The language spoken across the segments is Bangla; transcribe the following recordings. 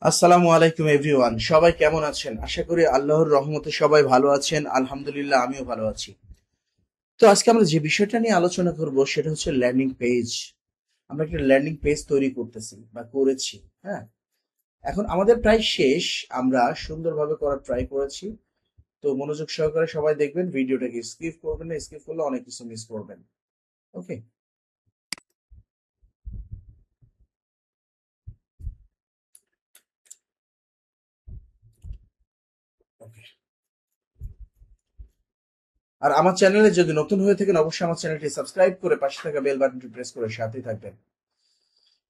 আসসালামু আলাইকুম এভরিওয়ান, সবাই কেমন আছেন? আশা করি আল্লাহর রহমতে সবাই ভালো আছেন। আলহামদুলিল্লাহ, আমিও ভালো আছি। তো আজকে আমরা যে বিষয়টা নিয়ে আলোচনা করব সেটা হচ্ছে ল্যান্ডিং পেজ। আমরা একটা ল্যান্ডিং পেজ তৈরি করতেছি বা করেছি। হ্যাঁ, এখন আমাদের প্রায় শেষ। আমরা সুন্দরভাবে করার ট্রাই করেছি। তো মনোযোগ সহকারে সবাই দেখবেন, ভিডিওটাকে স্কিপ করবেন না, স্কিপ করলে অনেক কিছু মিস করবেন। ওকে, ওকে। আর আমার চ্যানেলে যদি নতুন হয়ে থাকেন, অবশ্যই আমার চ্যানেলটি সাবস্ক্রাইব করে পাশে থাকা বেল বাটনটি প্রেস করে সাথেই থাকবেন।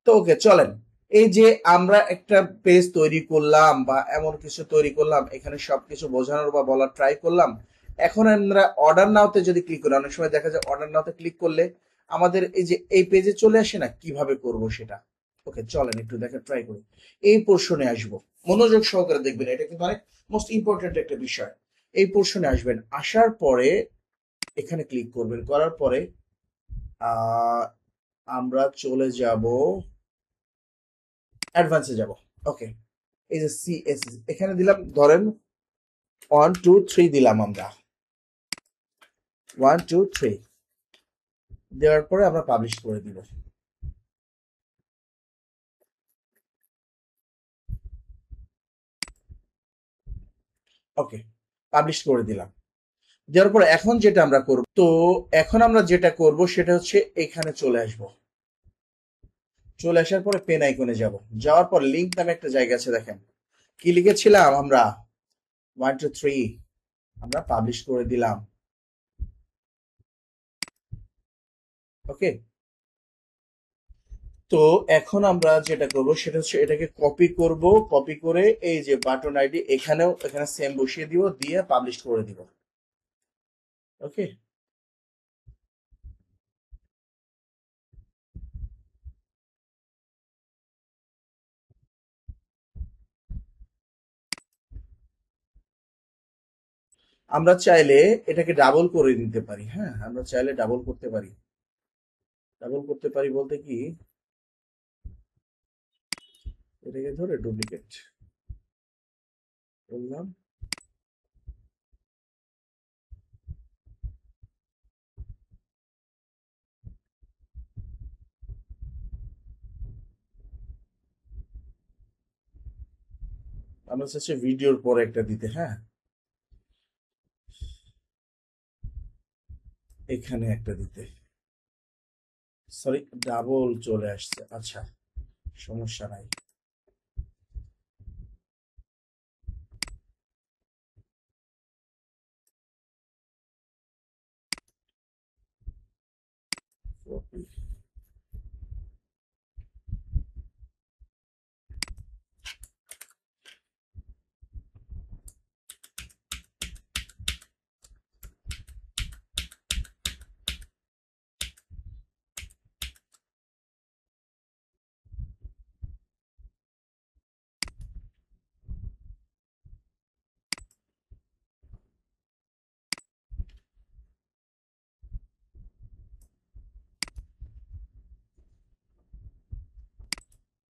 তো ওকে, চলেন। এই যে আমরা একটা পেজ তৈরি করলাম বা এমন কিছু তৈরি করলাম, এখানে সবকিছু বোঝানোর বা বলার ট্রাই করলাম। এখন আমরা অর্ডার নাওতে যদি ক্লিক করি, অনেক সময় দেখা যায় অর্ডার নাওতে ক্লিক করলে আমাদের এই যে এই পেজে চলে আসে না, কিভাবে করব সেটা। ওকে, চলেন একটু দেখা ট্রাই করি। এই পোর্শনে আসবো, মনোযোগ সহকারে দেখবেন, এটা কিন্তু অনেক মোস্ট ইম্পর্টেন্ট একটা বিষয়। এই পোর্শনে আসবেন, আসার পরে এখানে ক্লিক করবেন, করার পরে আহ আমরা চলে যাব, অ্যাডভান্সে যাব। ওকে, এই যে সিএসএস এখানে দিলাম, ধরেন 1 2 3 দিলাম আমরা। 1 2 3 দেওয়ার পরে আমরা পাবলিশ করে দিব। ওকে, পাবলিশ করে দিলাম। দেওয়ার পরে এখন যেটা আমরা করব, তো এখন আমরা যেটা করব সেটা হচ্ছে এখানে চলে আসব। চলে আসার পরে পেন আইকনে যাব। যাওয়ার পর লিংক নামে একটা জায়গা আছে, দেখেন কি লিখেছিলাম আমরা, 1 2 3 আমরা পাবলিশ করে দিলাম। ওকে, তো এখন আমরা যেটা করব সেটা হচ্ছে এটাকে কপি করব। কপি করে এই যে বাটন আইডি, এখানে সেম বসিয়ে দিব, দিয়ে পাবলিশ করে দিব। ওকে, আমরা চাইলে এটাকে ডাবল করে দিতে পারি। হ্যাঁ, আমরা চাইলে ডাবল করতে পারি। ডাবল করতে পারি বলতে কি, এটাকে ধরে ডুপ্লিকেট করলাম। আমরা চাচ্ছি ভিডিওর পরে একটা দিতে। হ্যাঁ, এখানে একটা দিতে। সরি, ডাবল চলে আসছে। আচ্ছা, সমস্যা নাই। কপি,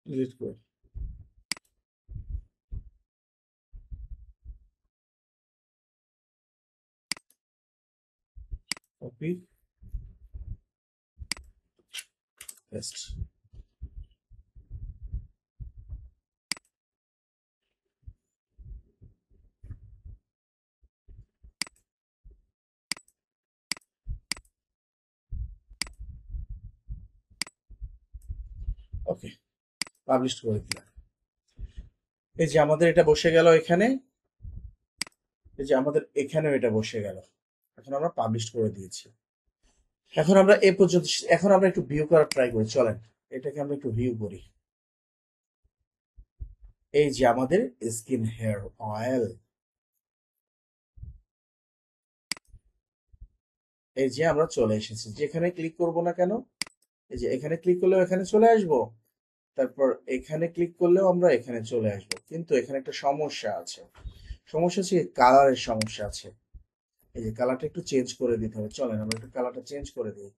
ডিলিট করে, কপি, পেস্ট। ওকে, পাবলিশ করে দিলাম। এই যে আমাদের এটা বসে গেল এখানে। এই যে আমাদের এখানেও এটা বসে গেল। এখন আমরা পাবলিশ করে দিয়েছি। এখন আমরা এ পর্যন্ত, এখন আমরা একটু ভিউ করার ট্রাই করি, চলেন এটাকে আমরা একটু ভিউ করি। এই যে আমাদের স্কিন হেয়ার অয়েল, এই যে আমরা চলে এসেছি। যেখানে ক্লিক করব না কেন, এই যে এখানে ক্লিক করলেও এখানে চলে আসব, তারপর এখানে ক্লিক করলেও আমরা এখানে চলে আসব। কিন্তু এখানে একটা সমস্যা আছে। সমস্যা হচ্ছে কালারের সমস্যা আছে। এই যে কালারটা একটু চেঞ্জ করে দিতে হবে, চলেন আমরা একটু কালারটা চেঞ্জ করে দিই।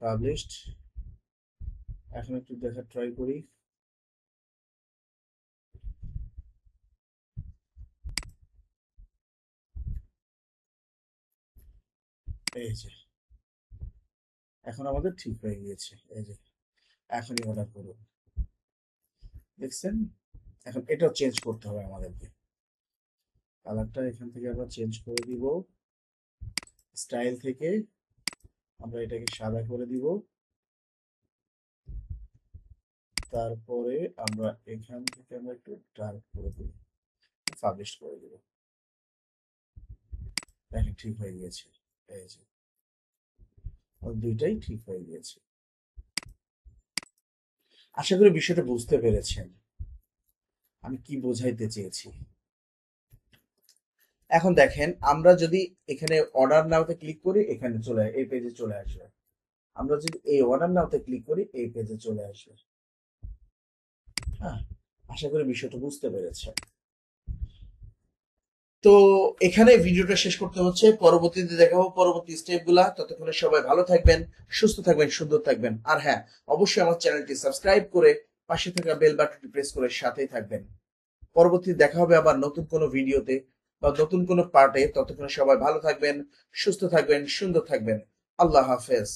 পাবলিশড। এখন একটু দেখা ট্রাই করি। এই যে এখন আমাদের ঠিক হয়ে গিয়েছে। এই যে এখনই অর্ডার করুন, দেখছেন? এখন এটাও চেঞ্জ করতে হবে আমাদেরকে। কালারটা এখান থেকে আমরা চেঞ্জ করে দিব, স্টাইল থেকে আমরা এটাকে সাদা করে দিব। তারপরে আমরা এখান থেকে আমরা একটু ডার্ক করে দিব, পাবলিশ করে দিব। দেখেন ঠিক হয়ে গিয়েছে। এই যে দুইটাই ঠিক হয়ে গিয়েছে। আশা করি বিষয়টা বুঝতে পেরেছেন আমি কি বোঝাইতে চেয়েছি। এখন দেখেন আমরা যদি এখানে অর্ডার নাওতে ক্লিক করি, এখানে এই পেজে চলে আসবে। আমরা যদি এই অর্ডার নাওতে ক্লিক করি, এই পেজে চলে আসবে। হ্যাঁ, আশা করি বিষয়টা বুঝতে পেরেছেন। তো এখানে ভিডিওটা শেষ করতে হচ্ছে, পরবর্তীতে দেখাবো পরবর্তী স্টেপ গুলা। ততক্ষণে সবাই ভালো থাকবেন, সুস্থ থাকবেন, সুন্দর থাকবেন। আর হ্যাঁ, অবশ্যই আমার চ্যানেলটি সাবস্ক্রাইব করে পাশে থাকা বেল বাটনটি প্রেস করে সাথেই থাকবেন। পরবর্তী দেখা হবে আবার নতুন কোনো ভিডিওতে বা নতুন কোনো পার্টে। ততক্ষণে সবাই ভালো থাকবেন, সুস্থ থাকবেন, সুন্দর থাকবেন। আল্লাহ হাফেজ।